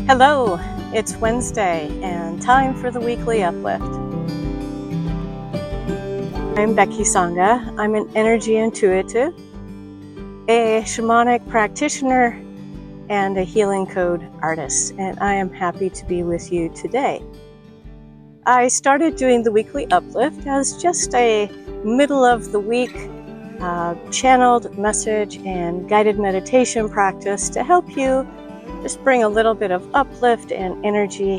Hello, it's Wednesday and time for the weekly Uplift. I'm Becky Sangha. I'm an energy intuitive, a shamanic practitioner, and a healing code artist, and I am happy to be with you today. I started doing the weekly Uplift as just a middle of the week channeled message and guided meditation practice to help you just bring a little bit of uplift and energy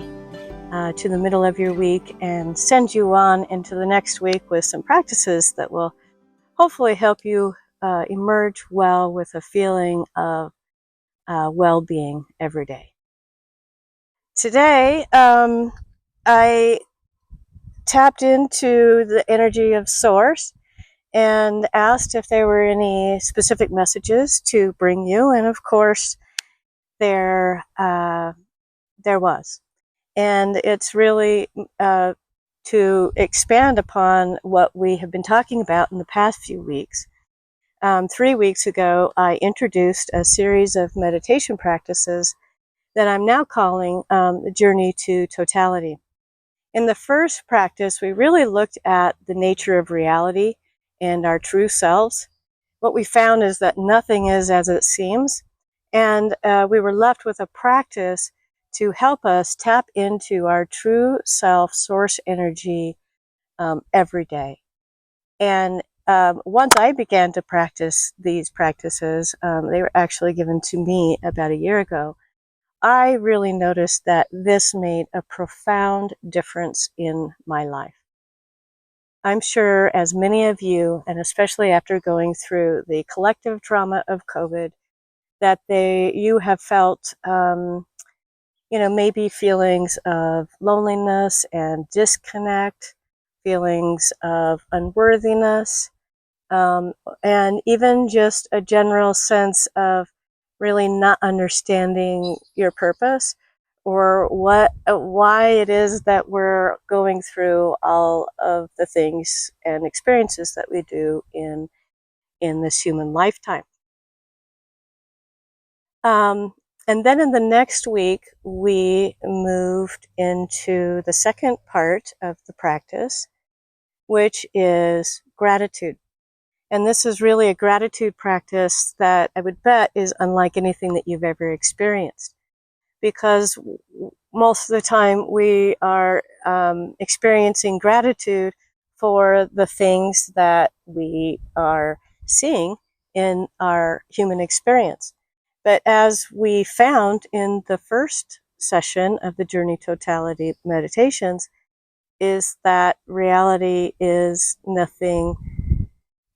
to the middle of your week and send you on into the next week with some practices that will hopefully help you emerge well with a feeling of well-being every day. Today, I tapped into the energy of Source and asked if there were any specific messages to bring you, and of course, there was. And it's really to expand upon what we have been talking about in the past few weeks. 3 weeks ago, I introduced a series of meditation practices that I'm now calling the Journey to Totality. In the first practice, we really looked at the nature of reality and our true selves. What we found is that nothing is as it seems, and we were left with a practice to help us tap into our true self source energy every day. And once I began to practice these practices, they were actually given to me about a year ago. I really noticed that this made a profound difference in my life. I'm sure as many of you, and especially after going through the collective trauma of COVID, that you have felt maybe feelings of loneliness and disconnect, feelings of unworthiness, and even just a general sense of really not understanding your purpose or why it is that we're going through all of the things and experiences that we do in this human lifetime. And then in the next week, we moved into the second part of the practice, which is gratitude. And this is really a gratitude practice that I would bet is unlike anything that you've ever experienced. Because most of the time we are experiencing gratitude for the things that we are seeing in our human experience. But as we found in the first session of the Journey Totality meditations, is that reality is nothing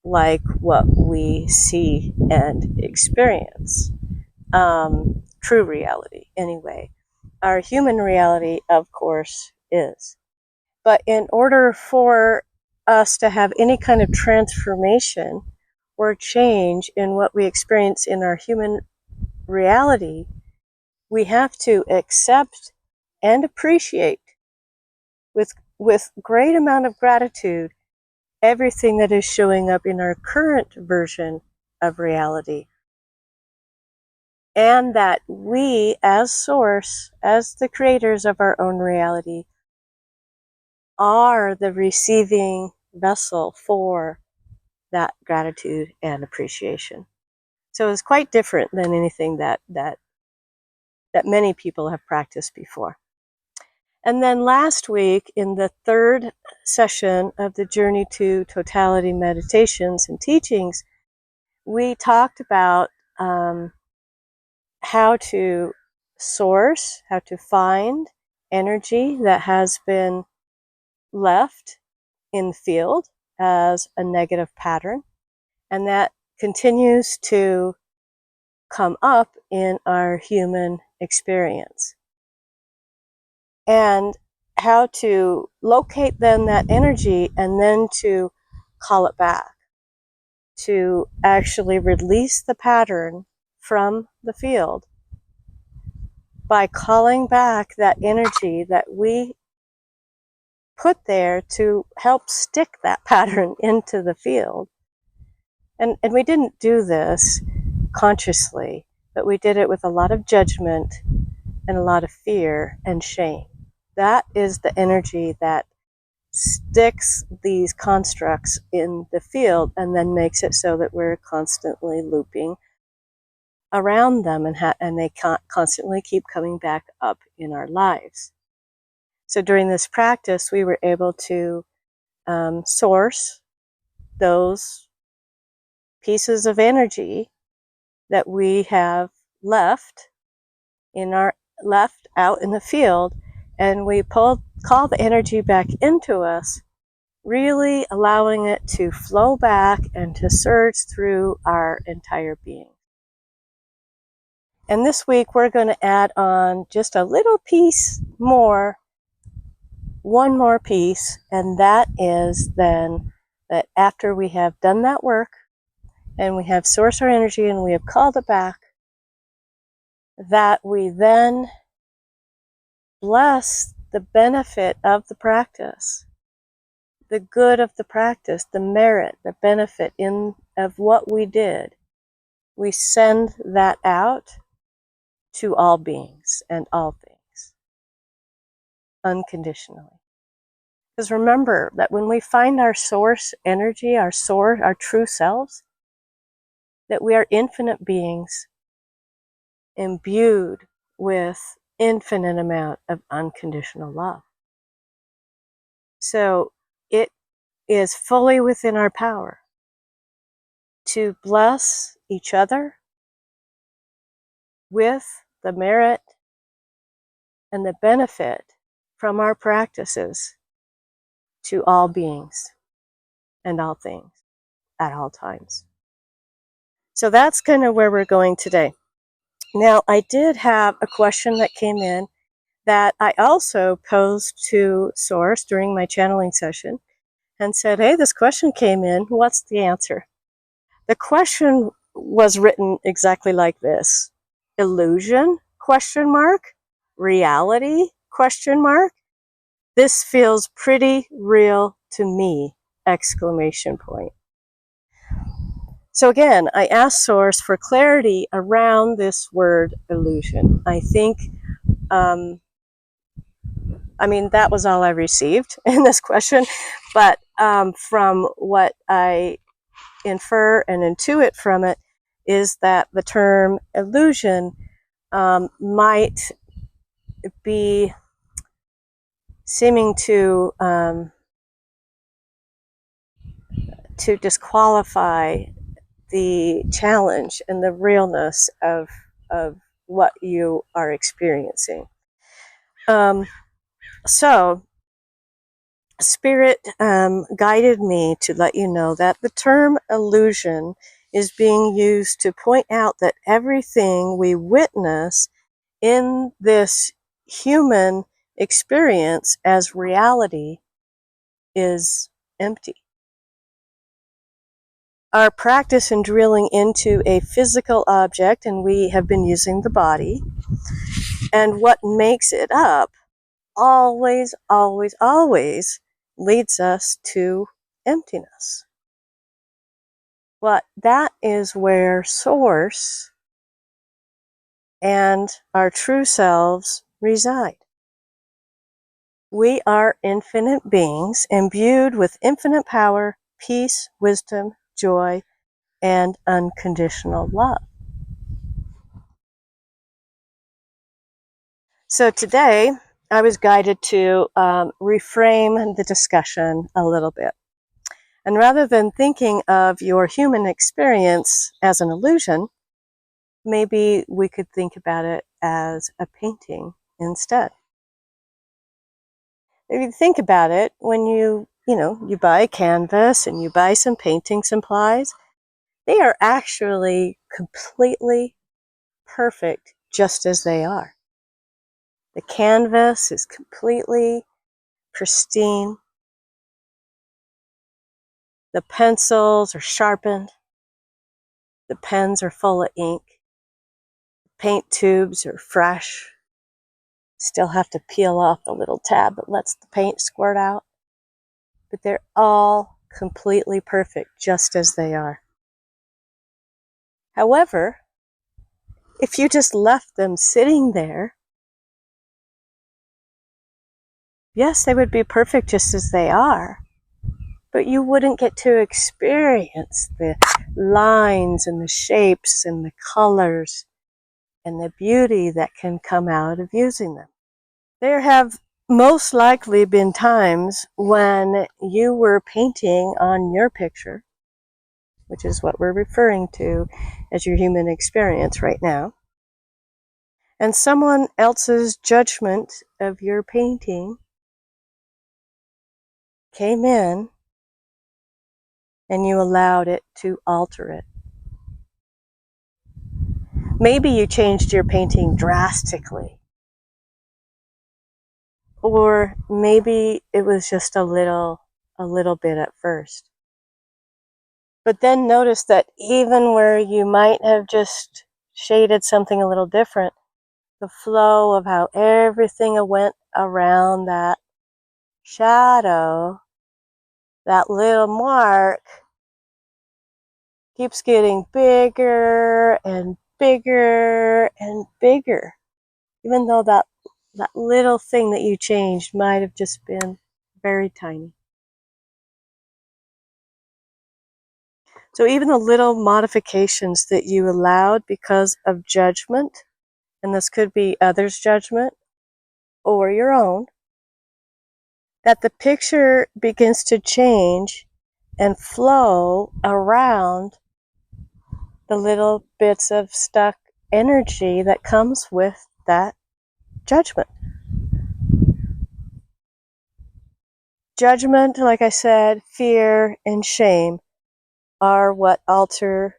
like what we see and experience. True reality, anyway. Our human reality, of course, is. But in order for us to have any kind of transformation or change in what we experience in our human reality, we have to accept and appreciate with great amount of gratitude everything that is showing up in our current version of reality. And that we, as Source, as the creators of our own reality, are the receiving vessel for that gratitude and appreciation. So it's quite different than anything that many people have practiced before. And then last week, in the third session of the Journey to Totality meditations and teachings, we talked about how to source, how to find energy that has been left in the field as a negative pattern, and that continues to come up in our human experience. And how to locate then that energy and then to call it back, to actually release the pattern from the field by calling back that energy that we put there to help stick that pattern into the field. And we didn't do this consciously, but we did it with a lot of judgment and a lot of fear and shame. That is the energy that sticks these constructs in the field and then makes it so that we're constantly looping around them, and they constantly keep coming back up in our lives. So during this practice, we were able to source those pieces of energy that we have left out in the field, and we call the energy back into us, really allowing it to flow back and to surge through our entire being. And this week we're going to add on just a little piece more, one more piece, and that is then that after we have done that work and we have sourced our energy and we have called it back, that we then bless the benefit of the practice, the good of the practice, the merit, the benefit of what we did. We send that out to all beings and all things, unconditionally. Because remember that when we find our source energy, our true selves, that we are infinite beings imbued with infinite amount of unconditional love. So it is fully within our power to bless each other with the merit and the benefit from our practices to all beings and all things at all times. So that's kind of where we're going today. Now, I did have a question that came in that I also posed to Source during my channeling session and said, hey, this question came in. What's the answer? The question was written exactly like this: illusion? Question mark. Reality? Question mark. This feels pretty real to me! Exclamation point. So again, I asked Source for clarity around this word illusion. I think, that was all I received in this question, but from what I infer and intuit from it is that the term illusion might be seeming to disqualify the challenge and the realness of what you are experiencing. So Spirit guided me to let you know that the term illusion is being used to point out that everything we witness in this human experience as reality is empty. Our practice in drilling into a physical object, and we have been using the body, and what makes it up always, always, always leads us to emptiness. But that is where Source and our true selves reside. We are infinite beings imbued with infinite power, peace, wisdom, joy, and unconditional love. So today, I was guided to reframe the discussion a little bit. And rather than thinking of your human experience as an illusion, maybe we could think about it as a painting instead. If you think about it, when you buy a canvas and you buy some painting supplies, they are actually completely perfect just as they are. The canvas is completely pristine. The pencils are sharpened. The pens are full of ink. Paint tubes are fresh. Still have to peel off the little tab that lets the paint squirt out. But they're all completely perfect just as they are. However, if you just left them sitting there Yes, they would be perfect just as they are, but you wouldn't get to experience the lines and the shapes and the colors and the beauty that can come out of using them. There have most likely been times when you were painting on your picture, which is what we're referring to as your human experience right now, and someone else's judgment of your painting came in and you allowed it to alter it. Maybe you changed your painting drastically, or maybe it was just a little bit at first. But then notice that even where you might have just shaded something a little different, the flow of how everything went around that shadow, that little mark, keeps getting bigger and bigger and bigger, even though that little thing that you changed might have just been very tiny. So even the little modifications that you allowed because of judgment, and this could be others' judgment or your own, that the picture begins to change and flow around the little bits of stuck energy that comes with that judgment. Judgment, like I said, fear and shame are what alter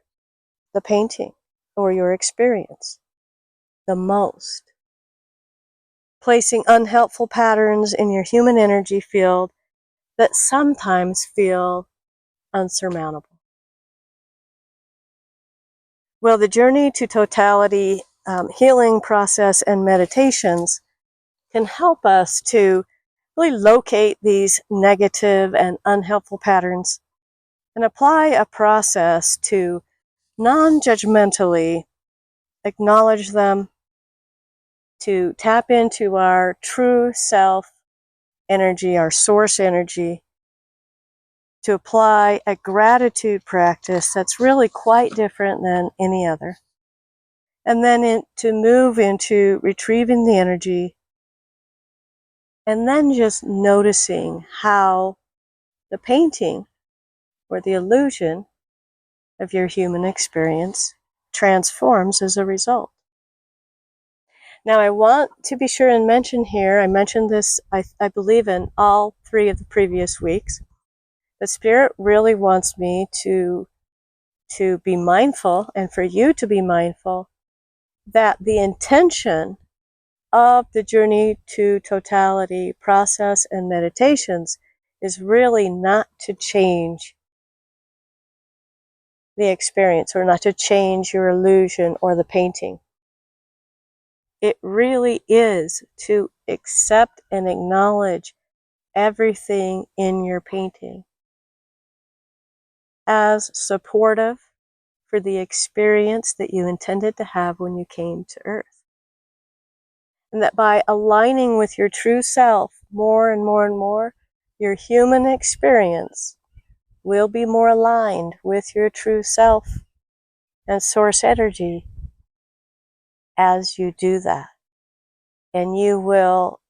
the painting or your experience the most. Placing unhelpful patterns in your human energy field that sometimes feel unsurmountable. Well, the journey to totality healing process and meditations can help us to really locate these negative and unhelpful patterns and apply a process to non-judgmentally acknowledge them, to tap into our true self energy, our source energy, to apply a gratitude practice that's really quite different than any other. And then to move into retrieving the energy and then just noticing how the painting or the illusion of your human experience transforms as a result. Now, I want to be sure and mention here, I mentioned this, I believe, in all 3 of the previous weeks. The Spirit really wants me to be mindful, and for you to be mindful, that the intention of the journey to totality process and meditations is really not to change the experience or not to change your illusion or the painting. It really is to accept and acknowledge everything in your painting as supportive for the experience that you intended to have when you came to Earth. And that by aligning with your true self more and more and more, your human experience will be more aligned with your true self and source energy as you do that. And you will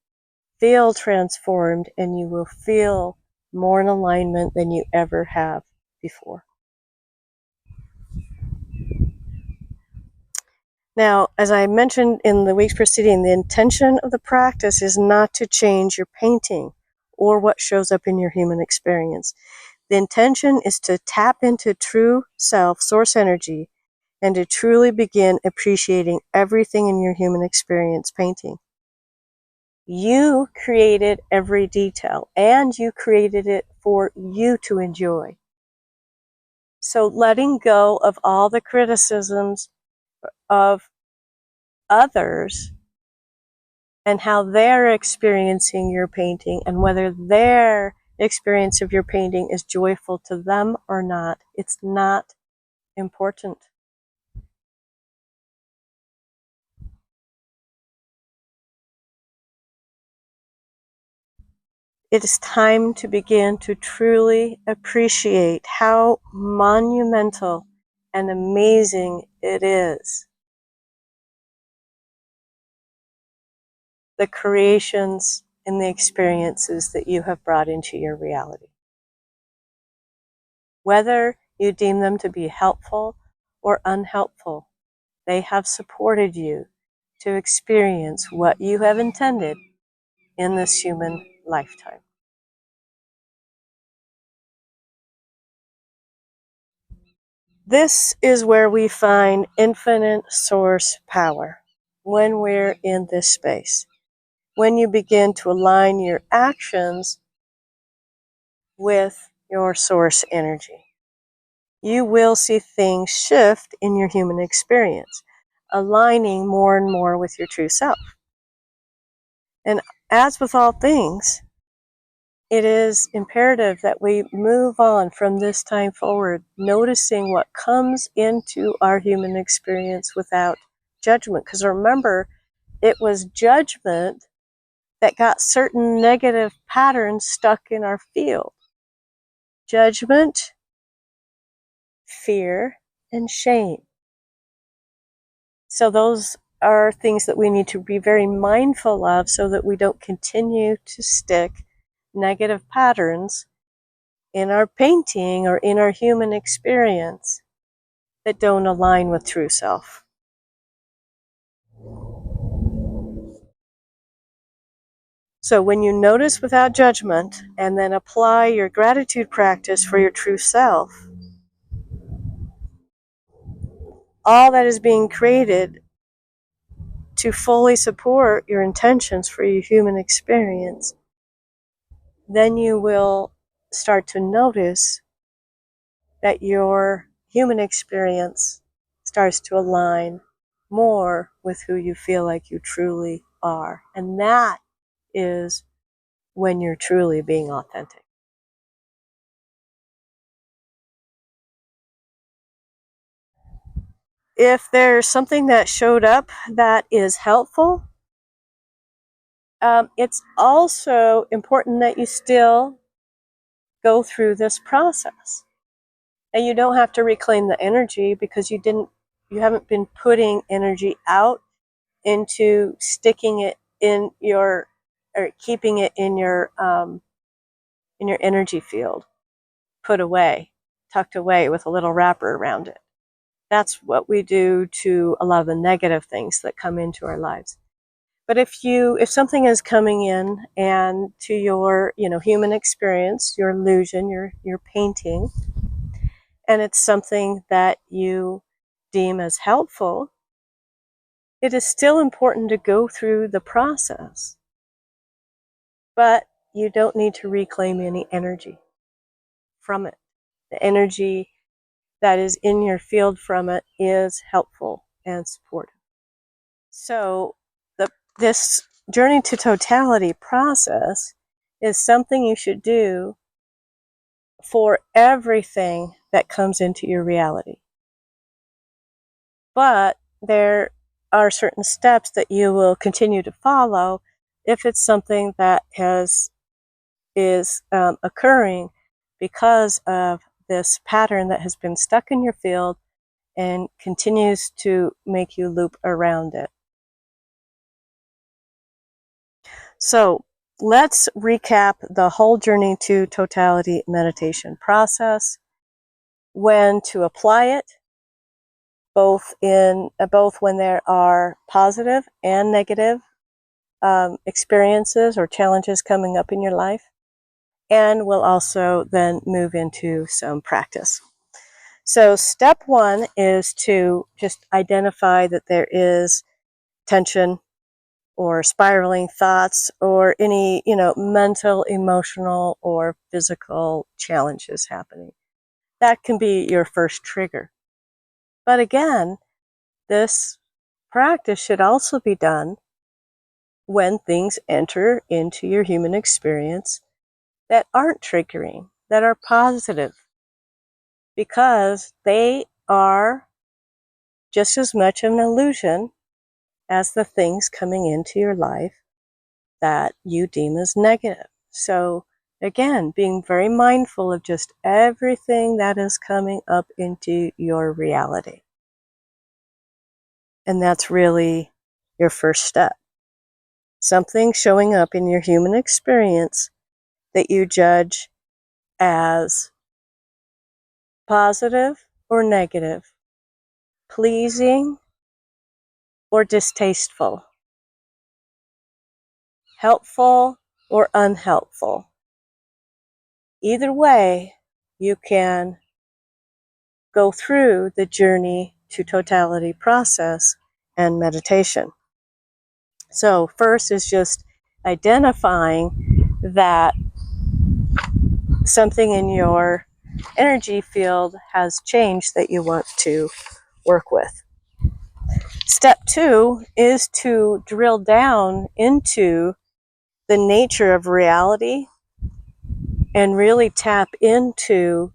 feel transformed and you will feel more in alignment than you ever have before. Now, as I mentioned in the weeks preceding, the intention of the practice is not to change your painting or what shows up in your human experience. The intention is to tap into true self, source energy, and to truly begin appreciating everything in your human experience painting. You created every detail, and you created it for you to enjoy. So letting go of all the criticisms of others and how they're experiencing your painting and whether their experience of your painting is joyful to them or not, it's not important. it is time to begin to truly appreciate how monumental and amazing it is. The creations and the experiences that you have brought into your reality. Whether you deem them to be helpful or unhelpful, they have supported you to experience what you have intended in this human lifetime. This is where we find infinite source power when we're in this space. When you begin to align your actions with your source energy, you will see things shift in your human experience, aligning more and more with your true self. And as with all things, it is imperative that we move on from this time forward, noticing what comes into our human experience without judgment. Because remember, it was judgment that got certain negative patterns stuck in our field. Judgment, fear, and shame. So those are things that we need to be very mindful of so that we don't continue to stick negative patterns in our painting or in our human experience that don't align with true self. So when you notice without judgment and then apply your gratitude practice for your true self, all that is being created to fully support your intentions for your human experience, then you will start to notice that your human experience starts to align more with who you feel like you truly are. And that is when you're truly being authentic. If there's something that showed up that is helpful, it's also important that you still go through this process. And you don't have to reclaim the energy because you haven't been putting energy out into sticking it in your, or keeping it in your energy field, put away, tucked away with a little wrapper around it. That's what we do to a lot of the negative things that come into our lives. But if something is coming in and to your, human experience, your illusion, your painting, and it's something that you deem as helpful, it is still important to go through the process. But you don't need to reclaim any energy from it. The energy that is in your field from it is helpful and supportive. So this journey to totality process is something you should do for everything that comes into your reality. But there are certain steps that you will continue to follow if it's something that is occurring because of this pattern that has been stuck in your field and continues to make you loop around it. So let's recap the whole journey to totality meditation process, when to apply it, both when there are positive and negative experiences or challenges coming up in your life, and we'll also then move into some practice. So step one is to just identify that there is tension or spiraling thoughts or any, mental, emotional, or physical challenges happening. That can be your first trigger. But again, this practice should also be done when things enter into your human experience that aren't triggering, that are positive, because they are just as much an illusion as the things coming into your life that you deem as negative. So again, being very mindful of just everything that is coming up into your reality. And that's really your first step. Something showing up in your human experience that you judge as positive or negative, pleasing or distasteful, helpful or unhelpful. Either way, you can go through the journey to totality process and meditation. So first is just identifying that something in your energy field has changed that you want to work with. Step 2 is to drill down into the nature of reality and really tap into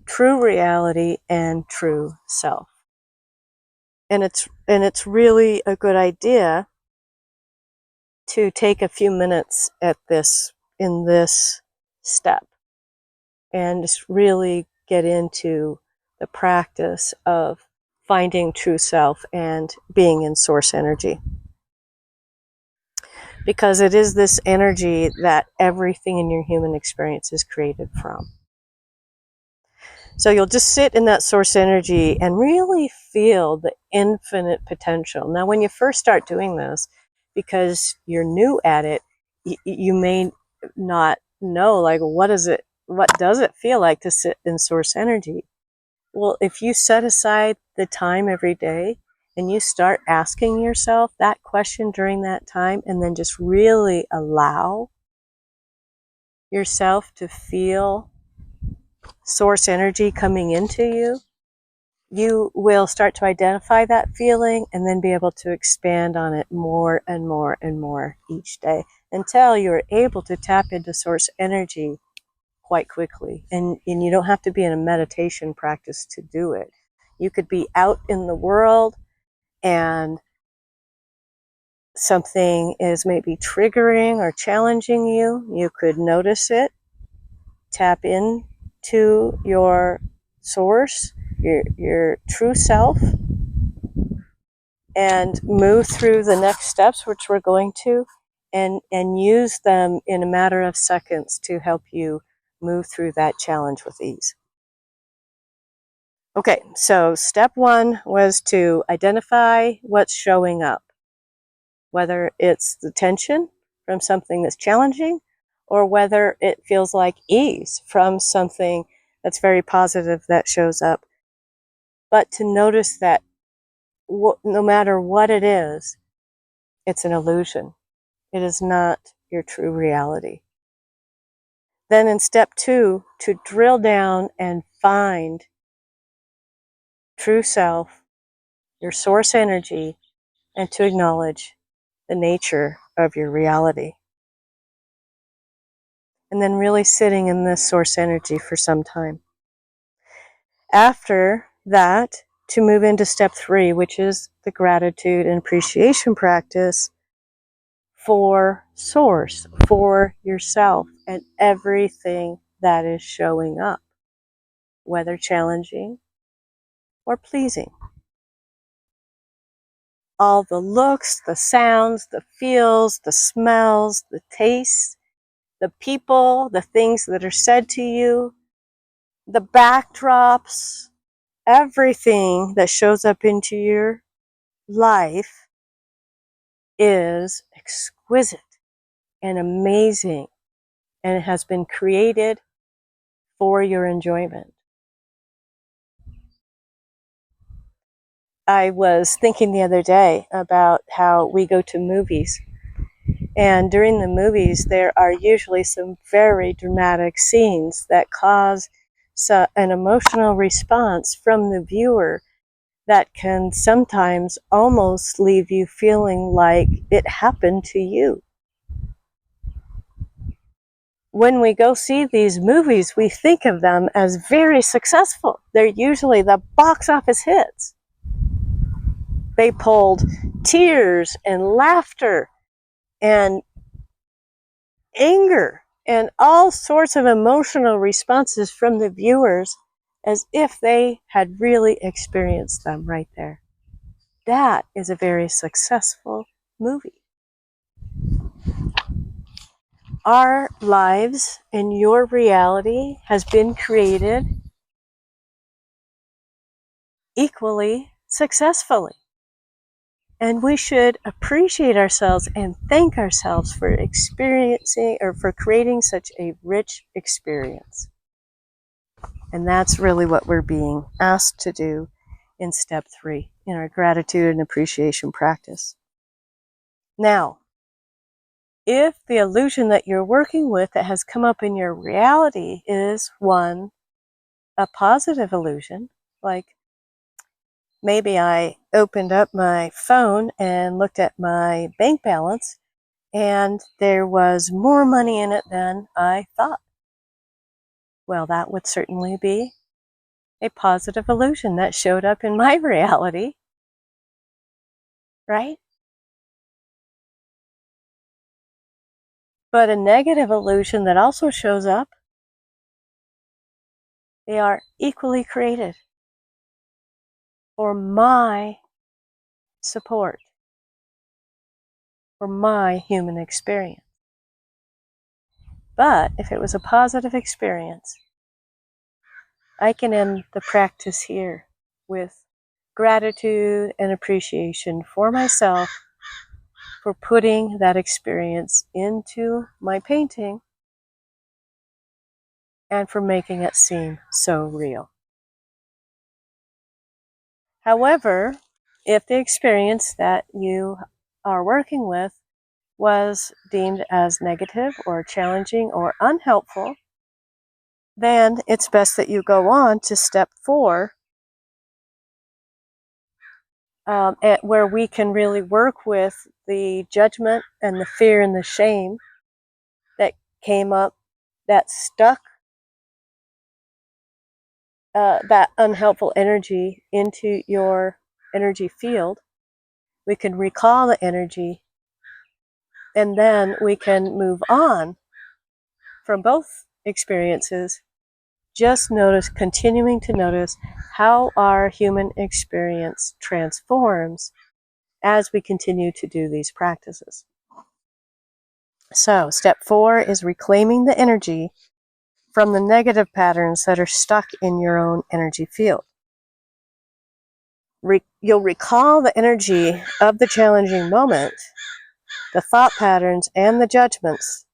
true reality and true self. And it's really a good idea to take a few minutes in this step and just really get into the practice of finding true self and being in source energy. Because it is this energy that everything in your human experience is created from. So you'll just sit in that source energy and really feel the infinite potential. Now, when you first start doing this, because you're new at it, you may not know, like, what does it feel like to sit in source energy? Well, if you set aside the time every day and you start asking yourself that question during that time, and then just really allow yourself to feel source energy coming into you, you will start to identify that feeling and then be able to expand on it more and more and more each day until you're able to tap into source energy quite quickly. And you don't have to be in a meditation practice to do it. You could be out in the world and something is maybe triggering or challenging you. You could notice it, tap in to your source, your true self, and move through the next steps, which we're going to, and use them in a matter of seconds to help you move through that challenge with ease. Okay, so step 1 was to identify what's showing up, whether it's the tension from something that's challenging or whether it feels like ease from something that's very positive that shows up. But to notice that no matter what it is, it's an illusion. It is not your true reality. Then in step 2, to drill down and find true self, your source energy, and to acknowledge the nature of your reality. And then really sitting in this source energy for some time. After that, to move into step 3, which is the gratitude and appreciation practice for source, for yourself, and everything that is showing up, whether challenging or pleasing. All the looks, the sounds, the feels, the smells, the tastes, the people, the things that are said to you, the backdrops, everything that shows up into your life is exquisite and amazing, and it has been created for your enjoyment. I was thinking the other day about how we go to movies, and during the movies there are usually some very dramatic scenes that cause an emotional response from the viewer that can sometimes almost leave you feeling like it happened to you. When we go see these movies, we think of them as very successful. They're usually the box office hits. They pulled tears and laughter and anger and all sorts of emotional responses from the viewers as if they had really experienced them right there. That is a very successful movie. Our lives and your reality has been created equally successfully. And we should appreciate ourselves and thank ourselves for experiencing or for creating such a rich experience. And that's really what we're being asked to do in step 3 in our gratitude and appreciation practice. Now, if the illusion that you're working with that has come up in your reality is a positive illusion, like maybe I opened up my phone and looked at my bank balance and there was more money in it than I thought. Well, that would certainly be a positive illusion that showed up in my reality, right? But a negative illusion that also shows up, they are equally created for my support, for my human experience. But if it was a positive experience, I can end the practice here with gratitude and appreciation for myself for putting that experience into my painting and for making it seem so real. However, if the experience that you are working with was deemed as negative or challenging or unhelpful, then it's best that you go on to step 4, where we can really work with the judgment and the fear and the shame that came up, that stuck that unhelpful energy into your energy field. We can recall the energy, and then we can move on from both experiences. Just continuing to notice how our human experience transforms as we continue to do these practices. So, step 4 is reclaiming the energy from the negative patterns that are stuck in your own energy field. You'll recall the energy of the challenging moment, the thought patterns, and the judgments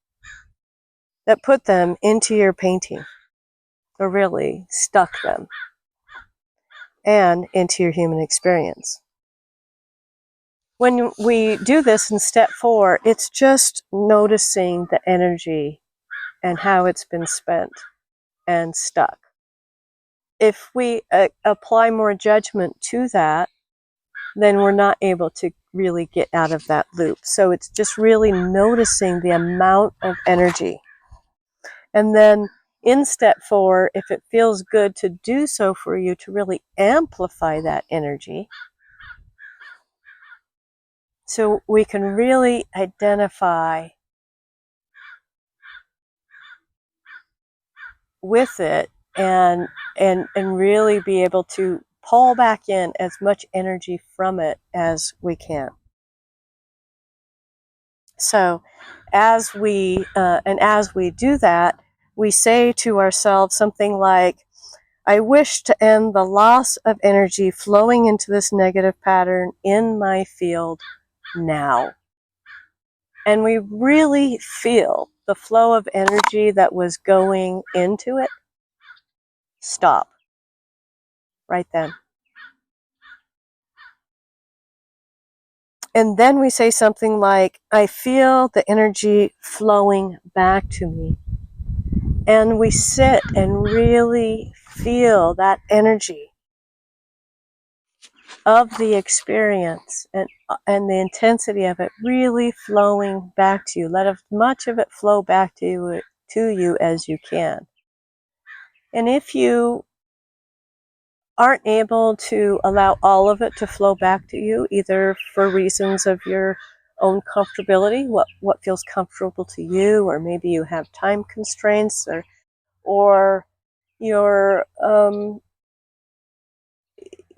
that put them into your painting, or really stuck them, and into your human experience. When we do this in step 4, it's just noticing the energy and how it's been spent and stuck. If we apply more judgment to that, then we're not able to really get out of that loop. So it's just really noticing the amount of energy. And then in step 4, if it feels good to do so for you, to really amplify that energy, so we can really identify with it and really be able to pull back in as much energy from it as we can. So as we do that, we say to ourselves something like, I wish to end the loss of energy flowing into this negative pattern in my field now. And we really feel the flow of energy that was going into it stop right then. And then we say something like, I feel the energy flowing back to me. And we sit and really feel that energy of the experience and the intensity of it really flowing back to you. Let as much of it flow back to you as you can. And if you aren't able to allow all of it to flow back to you, either for reasons of your own comfortability, what feels comfortable to you, or maybe you have time constraints, or you're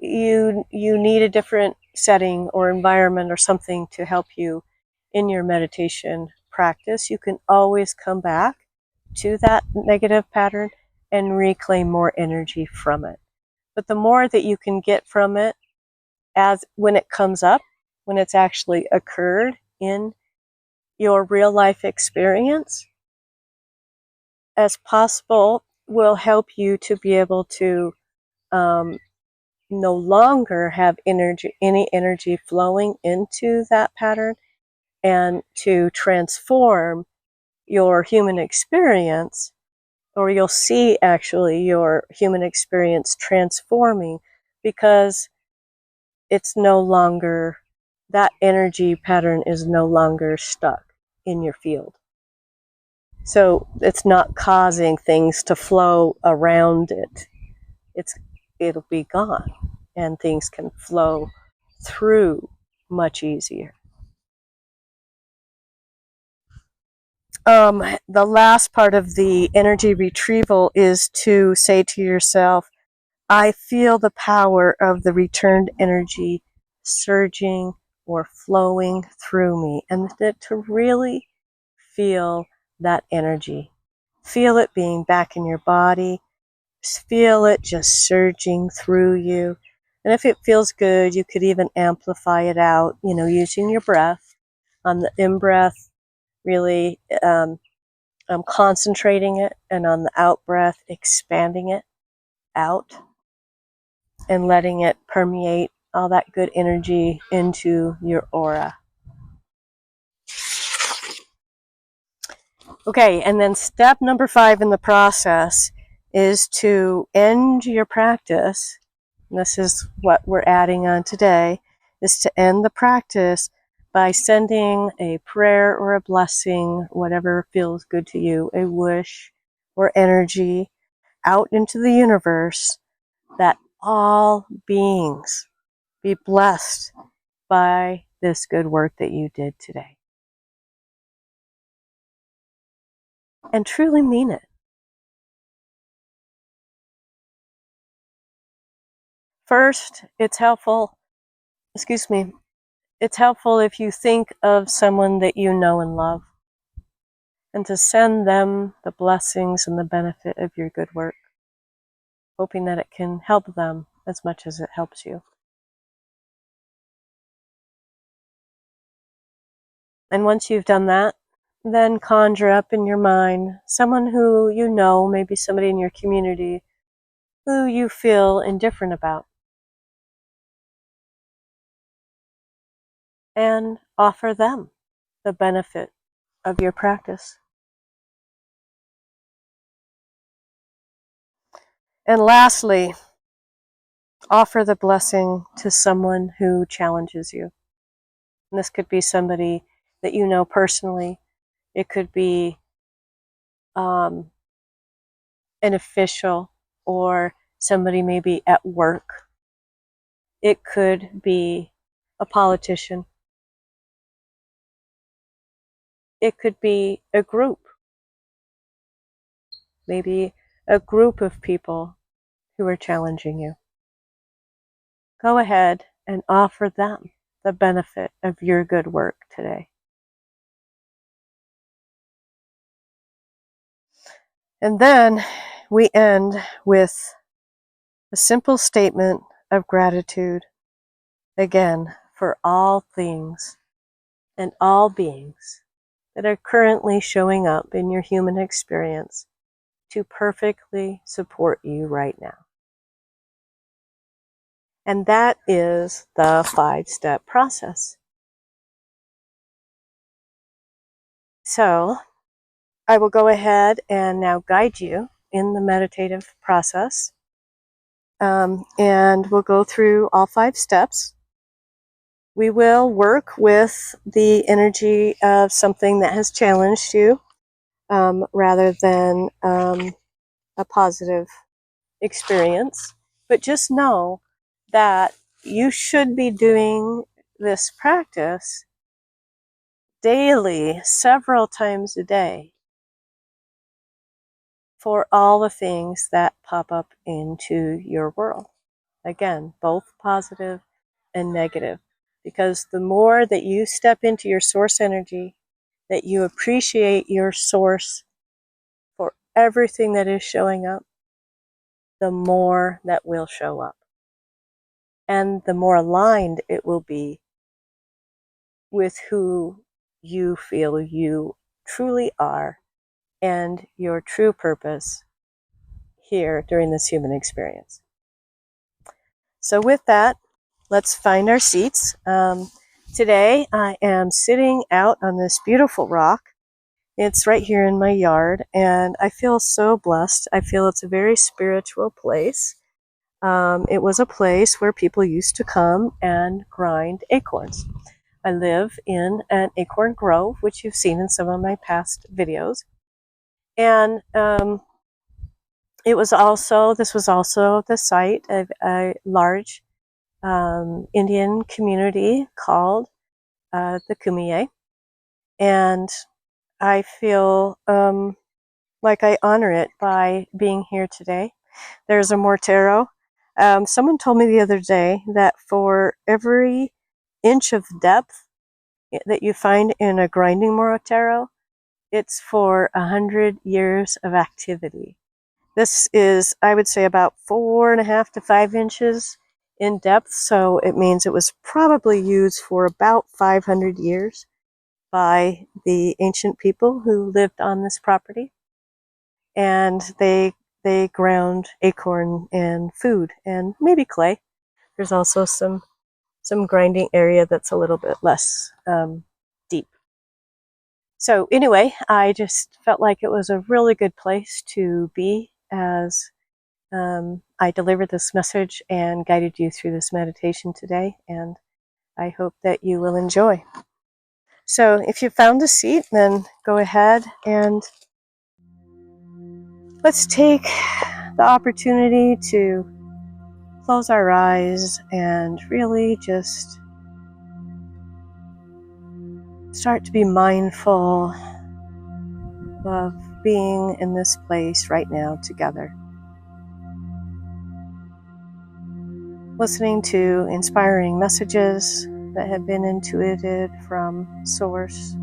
you need a different setting or environment or something to help you in your meditation practice. You can always come back to that negative pattern and reclaim more energy from it. But the more that you can get from it as when it comes up, when it's actually occurred in your real life experience as possible, will help you to be able to no longer have any energy flowing into that pattern, and to transform your human experience, or you'll see actually your human experience transforming, because it's no longer, that energy pattern is no longer stuck in your field. So it's not causing things to flow around it. It'll be gone, and things can flow through much easier. The last part of the energy retrieval is to say to yourself, I feel the power of the returned energy surging or flowing through me, and to really feel that energy. Feel it being back in your body. Feel it just surging through you. And if it feels good, you could even amplify it out, using your breath. On the in-breath, really concentrating it, and on the out-breath, expanding it out and letting it permeate all that good energy into your aura. Okay, and then step number 5 in the process is to end your practice. And this is what we're adding on today, is to end the practice by sending a prayer or a blessing, whatever feels good to you, a wish or energy out into the universe, that all beings be blessed by this good work that you did today. And truly mean it. First, it's helpful if you think of someone that you know and love, and to send them the blessings and the benefit of your good work, hoping that it can help them as much as it helps you. And once you've done that, then conjure up in your mind someone who you know, maybe somebody in your community, who you feel indifferent about, and offer them the benefit of your practice. And lastly, offer the blessing to someone who challenges you. And this could be somebody that you know personally. It could be an official, or somebody maybe at work. It could be a politician. It could be a group. Maybe a group of people who are challenging you. Go ahead and offer them the benefit of your good work today. And then we end with a simple statement of gratitude, again, for all things and all beings that are currently showing up in your human experience to perfectly support you right now. And that is the 5-step process. So I will go ahead and now guide you in the meditative process. And we'll go through all 5 steps. We will work with the energy of something that has challenged you, rather than a positive experience. But just know that you should be doing this practice daily, several times a day, for all the things that pop up into your world. Again, both positive and negative. Because the more that you step into your source energy, that you appreciate your source for everything that is showing up, the more that will show up. And the more aligned it will be with who you feel you truly are and your true purpose here during this human experience. So with that, let's find our seats. Today I am sitting out on this beautiful rock. It's right here in my yard, and I feel so blessed. I feel it's a very spiritual place. It was a place where people used to come and grind acorns. I live in an acorn grove, which you've seen in some of my past videos. And this was also the site of a large Indian community called the Kumeyaay. And I feel like I honor it by being here today. There's a mortero. Someone told me the other day that for every inch of depth that you find in a grinding mortero, it's for 100 years of activity. This is, I would say, about 4.5 to 5 inches in depth, so it means it was probably used for about 500 years by the ancient people who lived on this property. And they ground acorn and food and maybe clay. There's also some grinding area that's a little bit less deep. So anyway, I just felt like it was a really good place to be as I delivered this message and guided you through this meditation today, and I hope that you will enjoy. So if you found a seat, then go ahead and let's take the opportunity to close our eyes and really just start to be mindful of being in this place right now together. Listening to inspiring messages that have been intuited from Source.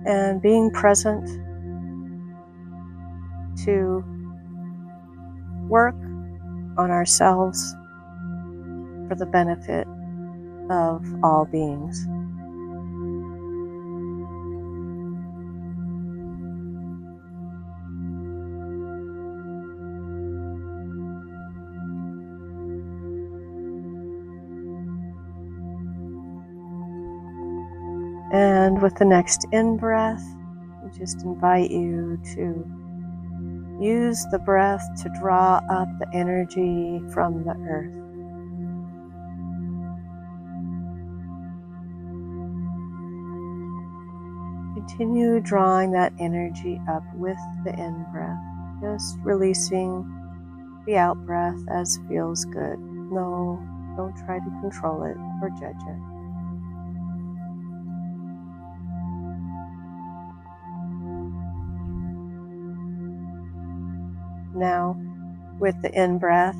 And being present to work on ourselves for the benefit of all beings. And with the next in-breath, I just invite you to use the breath to draw up the energy from the earth. Continue drawing that energy up with the in-breath, just releasing the out-breath as feels good. No, don't try to control it or judge it. Now, with the in-breath,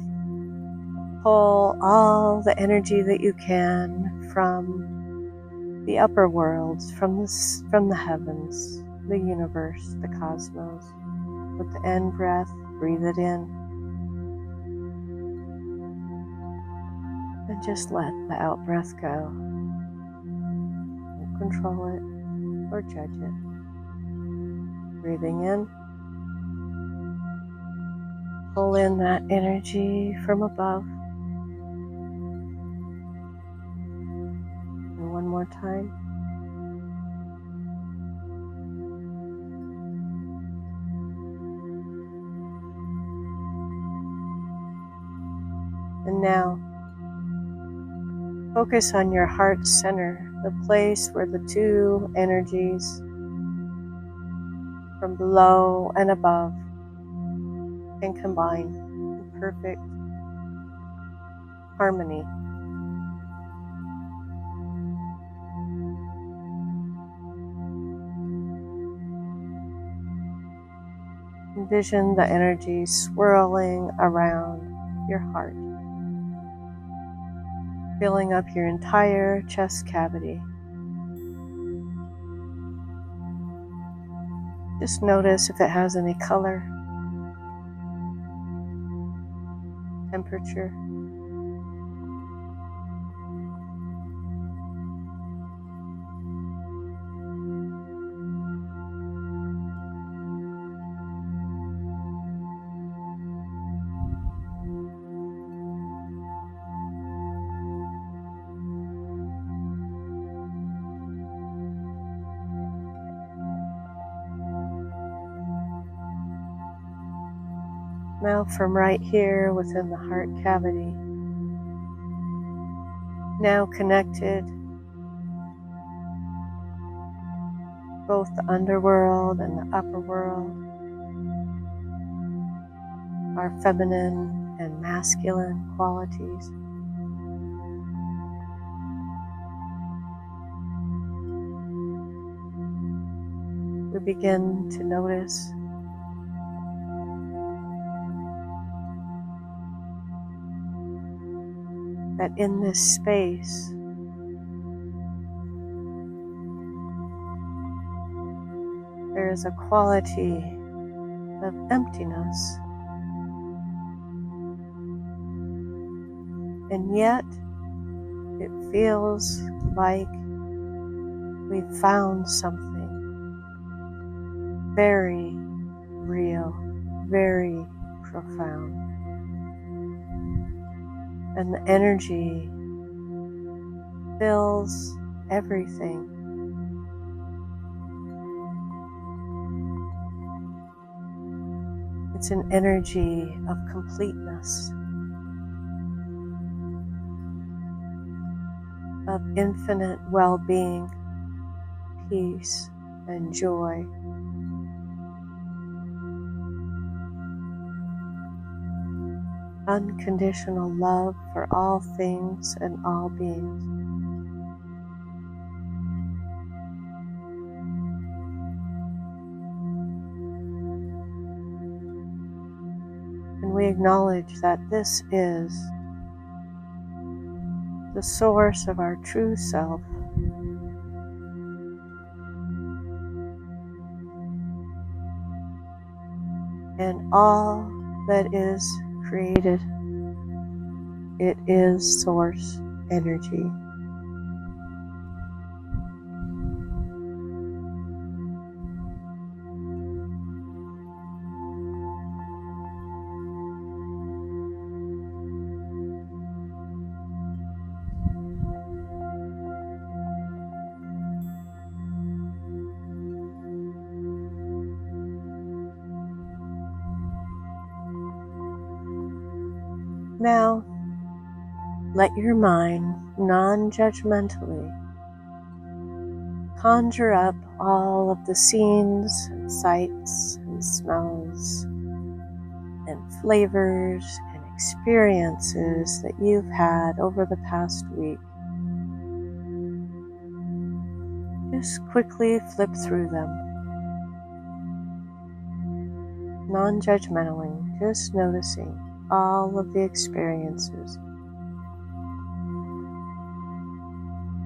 pull all the energy that you can from the upper worlds, from the heavens, the universe, the cosmos. With the in-breath, breathe it in. And just let the out-breath go. Don't control it or judge it. Breathing in. Pull in that energy from above. And one more time. And now, focus on your heart center, the place where the two energies from below and above can combine in perfect harmony. Envision the energy swirling around your heart, filling up your entire chest cavity. Just notice if it has any color, temperature. Now from right here within the heart cavity, now connected, both the underworld and the upper world, our feminine and masculine qualities. We begin to notice that in this space, there is a quality of emptiness, and yet it feels like we've found something very real, very profound. And the energy fills everything. It's an energy of completeness, of infinite well-being, peace, and joy. Unconditional love for all things and all beings. And we acknowledge that this is the source of our true self. And all that is created, it is source energy. Now, let your mind non-judgmentally conjure up all of the scenes and sights and smells and flavors and experiences that you've had over the past week. Just quickly flip through them, non-judgmentally, just noticing all of the experiences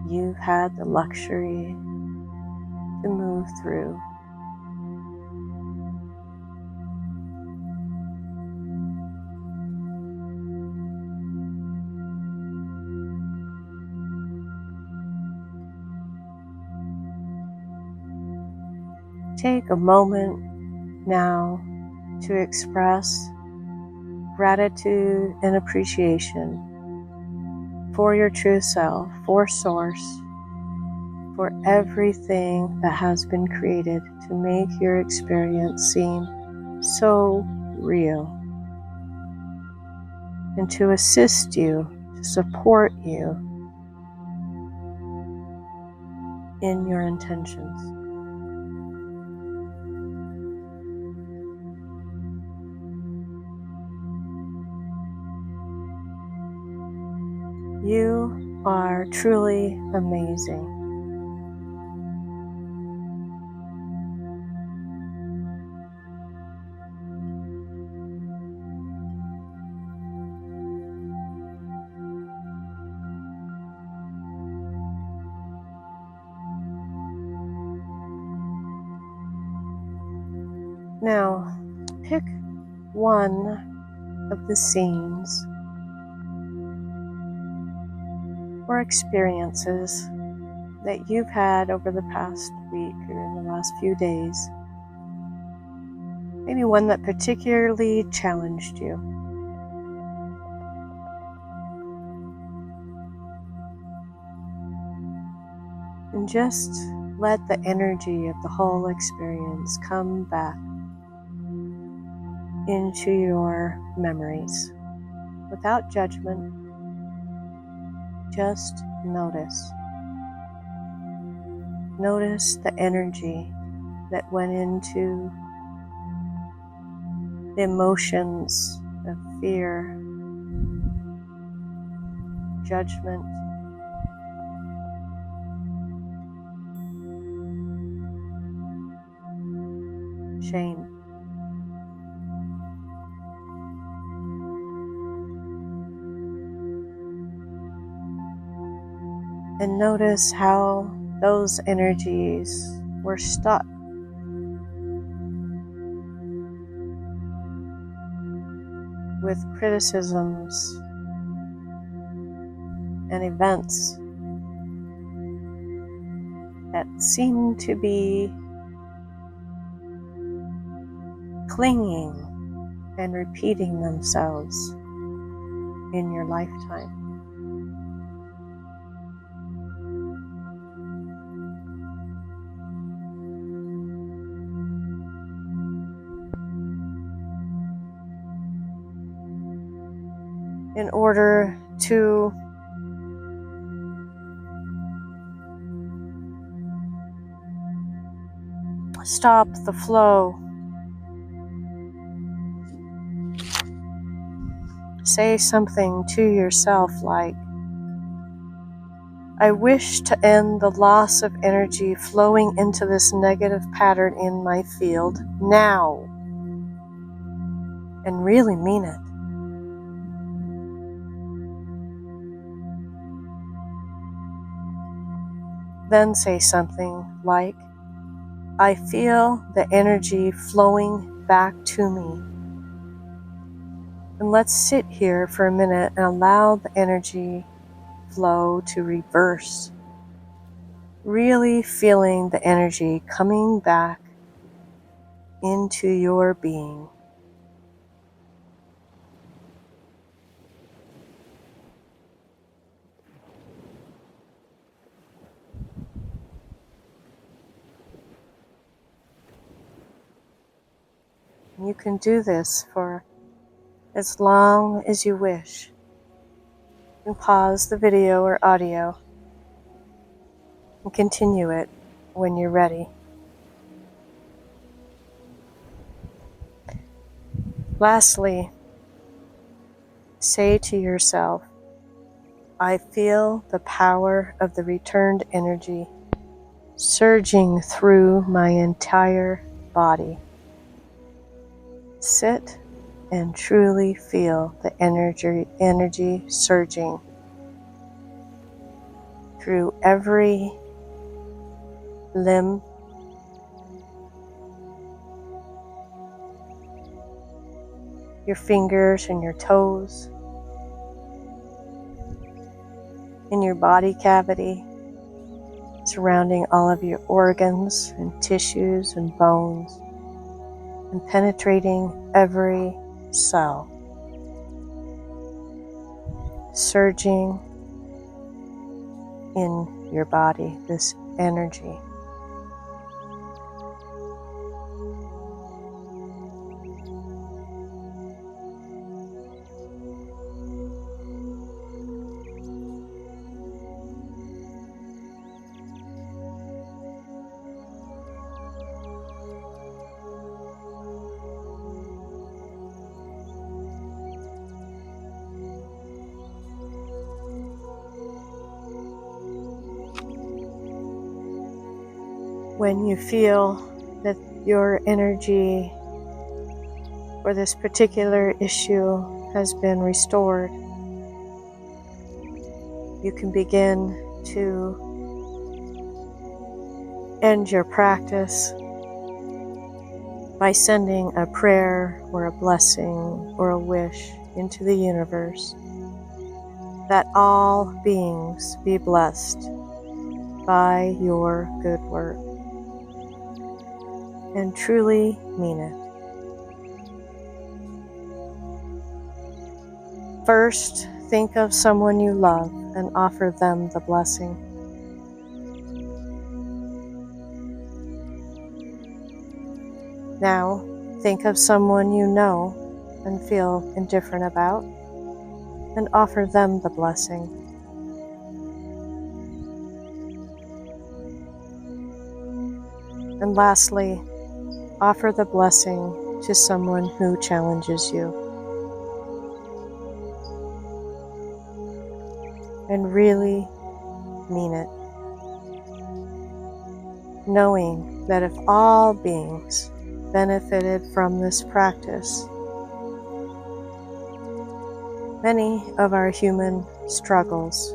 you've had the luxury to move through. Take a moment now to express gratitude and appreciation for your true self, for Source, for everything that has been created to make your experience seem so real, and to assist you, to support you in your intentions. You are truly amazing. Now, pick one of the scenes or experiences that you've had over the past week or in the last few days. Maybe one that particularly challenged you. And just let the energy of the whole experience come back into your memories without judgment. Just notice. Notice the energy that went into the emotions of fear, judgment, shame. And notice how those energies were stuck with criticisms and events that seem to be clinging and repeating themselves in your lifetime. In order to stop the flow, say something to yourself like, I wish to end the loss of energy flowing into this negative pattern in my field now. And really mean it. Then say something like, I feel the energy flowing back to me. And let's sit here for a minute and allow the energy flow to reverse. Really feeling the energy coming back into your being. You can do this for as long as you wish. You can pause the video or audio and continue it when you're ready. Lastly, say to yourself, I feel the power of the returned energy surging through my entire body. Sit and truly feel the energy surging through every limb, your fingers and your toes, in your body cavity, surrounding all of your organs and tissues and bones, and penetrating every cell, surging in your body, this energy. When you feel that your energy for this particular issue has been restored, you can begin to end your practice by sending a prayer or a blessing or a wish into the universe that all beings be blessed by your good work, and truly mean it. First, think of someone you love and offer them the blessing. Now, think of someone you know and feel indifferent about and offer them the blessing. And lastly, offer the blessing to someone who challenges you. And really mean it, knowing that if all beings benefited from this practice, many of our human struggles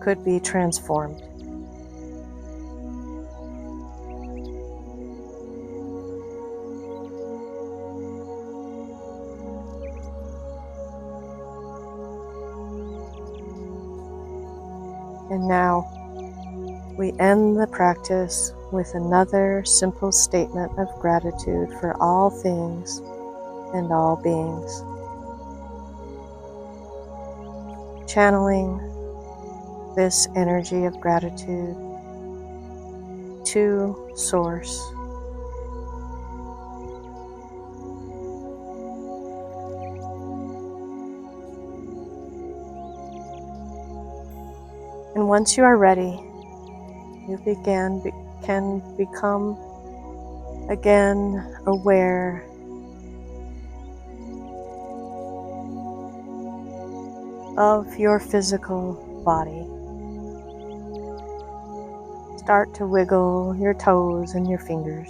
could be transformed. And now we end the practice with another simple statement of gratitude for all things and all beings, channeling this energy of gratitude to Source. And once you are ready, you can become again aware of your physical body. Start to wiggle your toes and your fingers.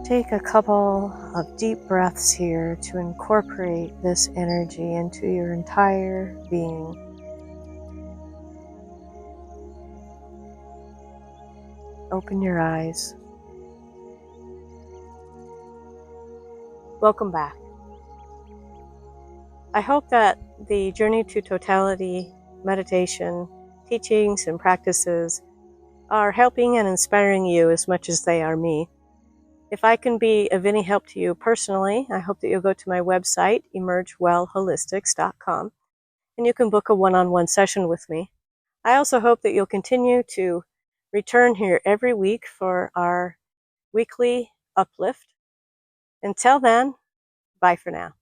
Take a couple of deep breaths here to incorporate this energy into your entire being. Open your eyes. Welcome back. I hope that the Journey to Totality meditation, teachings, and practices are helping and inspiring you as much as they are me. If I can be of any help to you personally, I hope that you'll go to my website, emergewellholistics.com, and you can book a one-on-one session with me. I also hope that you'll continue to return here every week for our weekly uplift. Until then, bye for now.